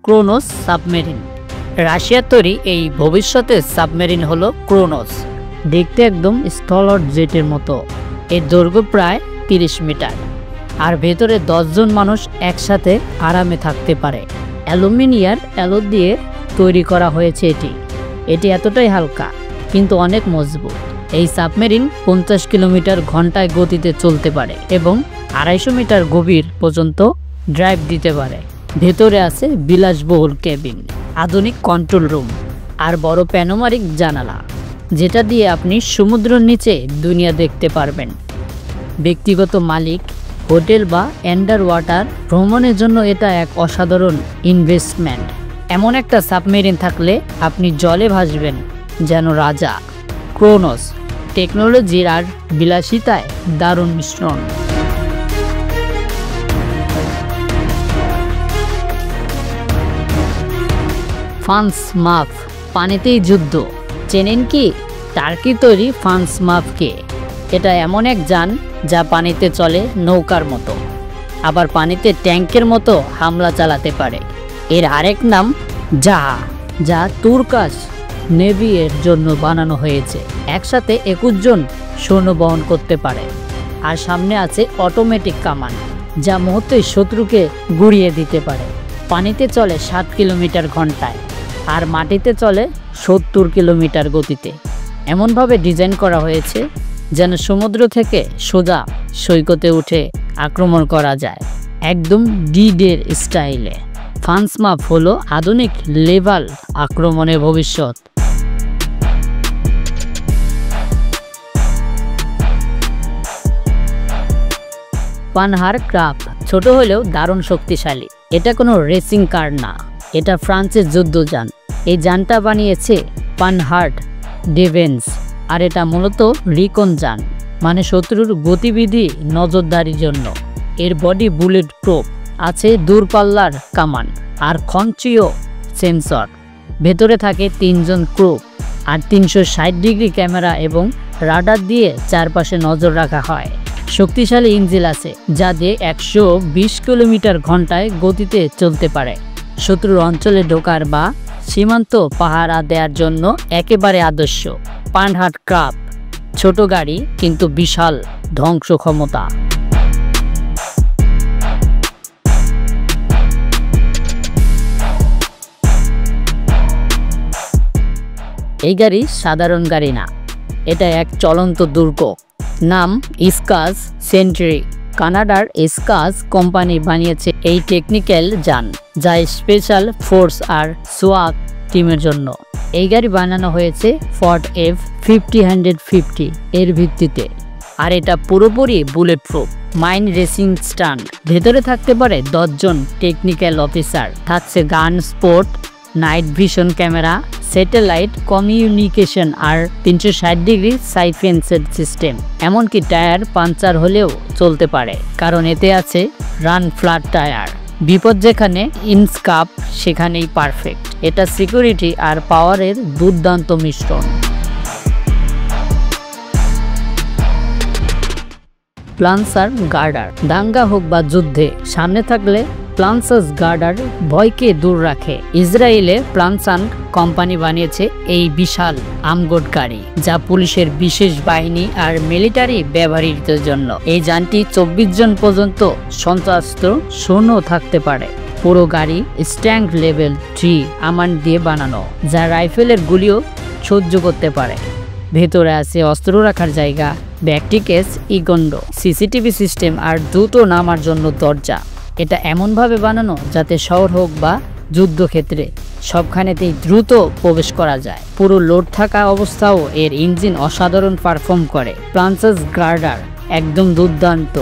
ক্রোনোস submarine. রাশিয়ার তৈরি এই ভবিষ্যতের সাবমেরিন হলো ক্রোনোস। দেখতে একদম স্থলর জেটের মতো। এর দৈর্ঘ্য প্রায় 30 মিটার, আর ভেতরে 10 জন মানুষ একসাথে আরামে থাকতে পারে। অ্যালুমিনিয়াম অ্যালো দিয়ে তৈরি করা হয়েছে এটি এতটাই হালকা কিন্তু অনেক মজবুত। এই সাবমেরিন 50 কিলোমিটার ঘন্টায় গতিতে চলতে পারে এবং 250 মিটার গভীর পর্যন্ত ড্রাইভ দিতে পারে। ভেতরে আছে বিলাসবহুল কেবিন, আধুনিক কন্ট্রোল রুম আর বড় প্যানোরামিক জানালা, যেটা দিয়ে আপনি সমুদ্রের নিচে দুনিয়া দেখতে পারবেন। ব্যক্তিগত মালিক, হোটেল বা আন্ডার ওয়াটার ভ্রমণের জন্য এটা এক অসাধারণ ইনভেস্টমেন্ট। এমন একটা সাবমেরিন থাকলে আপনি জলে ভাসবেন যেন রাজা। ক্রোনোস টেকনোলজির আর বিলাসিতায় দারুণ মিশ্রণ। ফান্সমাফ, পানিতেই যুদ্ধ। চেনেন কি টার্কি তৈরি ফান্সমাফকে? এটা এমন এক যান যা পানিতে চলে নৌকার মতো, আবার পানিতে ট্যাঙ্কের মতো হামলা চালাতে পারে। এর আরেক নাম জাহা, যা তুর্কাস নেভি এর জন্য বানানো হয়েছে। একসাথে 21 জন সৈন্য বহন করতে পারে। আর সামনে আছে অটোমেটিক কামান, যা মুহূর্তে শত্রুকে গুড়িয়ে দিতে পারে। পানিতে চলে 7 কিলোমিটার ঘন্টায় আর মাটিতে চলে 70 কিলোমিটার গতিতে। এমনভাবে ডিজাইন করা হয়েছে যেন সমুদ্র থেকে সোজা সৈকতে উঠে আক্রমণ করা যায়, একদম ডি-ডের স্টাইলে। ফান্সমাফ হলো আধুনিক লেভাল আক্রমণের ভবিষ্যৎ। পানহার ক্রাফট ছোট হলেও দারুণ শক্তিশালী। এটা কোনো রেসিং কার না, এটা ফ্রান্সের যুদ্ধযান। এই যানটা বানিয়েছে পানহার্ড ডিফেন্স, আর এটা মূলত রিকন যান, মানে শত্রুর গতিবিধি নজরদারির জন্য। এর বডি বুলেট প্রুফ, আছে দূরপাল্লার কামান আর খঞ্চীয় সেন্সর। ভেতরে থাকে 3 জন ক্রু আর 360 ডিগ্রি ক্যামেরা এবং রাডার দিয়ে চারপাশে নজর রাখা হয়। শক্তিশালী ইঞ্জিন আছে যা দিয়ে 120 কিলোমিটার ঘন্টায় গতিতে চলতে পারে। শত্রুর অঞ্চলে ঢোকার বা সীমান্ত পাহারা দেওয়ার জন্য একেবারে আদর্শ। পানহার্ড ক্রাফট ছোট গাড়ি কিন্তু বিশাল ধ্বংস ক্ষমতা। এই গাড়ি সাধারণ গাড়ি না, এটা এক চলন্ত দুর্গ। নাম স্কাস সেন্ট্রি। কানাডার স্কাস কোম্পানি বানিয়েছে এই টেকনিক্যাল যান, যা স্পেশাল ফোর্স আর সোয়াক টিমের জন্য। এই গাড়ি বানানো হয়েছে ফোর্ড F50-150 এর ভিত্তিতে, আর এটা পুরোপুরি bullet proof. Mine racing stunt. ভেতরে থাকতে পারে 10 জন টেকনিক্যাল অফিসার। থাকছে gun sport, night vision camera, satellite communication আর 360 ডিগ্রি সাইফেন্সের সিস্টেম। এমনকি টায়ার পাঞ্চার হলেও চলতে পারে, কারণ এতে আছে রান ফ্ল্যাট টায়ার। বিপদ যেখানে ইনস্কাপ সেখানেই পারফেক্ট। এটা সিকিউরিটি আর পাওয়ারের দুর্দান্ত মিশ্রণ। প্লান্সার গার্ডার। দাঙ্গা হোক বা যুদ্ধে সামনে থাকলে প্লান্সাস গার্ডার ভয়কে দূর রাখে। ইসরায়েলে প্লান্সান কোম্পানি বানিয়েছে এই বিশাল আমগোট গাড়ি, যা পুলিশের বিশেষ বাহিনী আর মিলিটারি ব্যবহৃতের জন্য। এই যানটি 24 জন পর্যন্ত সশস্ত্র সৈন্য থাকতে পারে। পুরো গাড়ি স্ট্যান্ড লেভেল 3 আমান দিয়ে বানানো, যা রাইফেলের গুলিও সহ্য করতে পারে। ভেতরে আছে অস্ত্র রাখার জায়গা, ব্যাকটিকেস ইগন্ড, সিসিটিভি সিস্টেম আর দ্রুত নামার জন্য দরজা। এটা এমনভাবে বানানো যাতে শহর হোক বা যুদ্ধক্ষেত্রে সবখানেতেই দ্রুত প্রবেশ করা যায়। পুরো লোড থাকা অবস্থাও এর ইঞ্জিন অসাধারণ পারফর্ম করে। প্লান্সাস গার্ডার একদম দুর্দান্ত।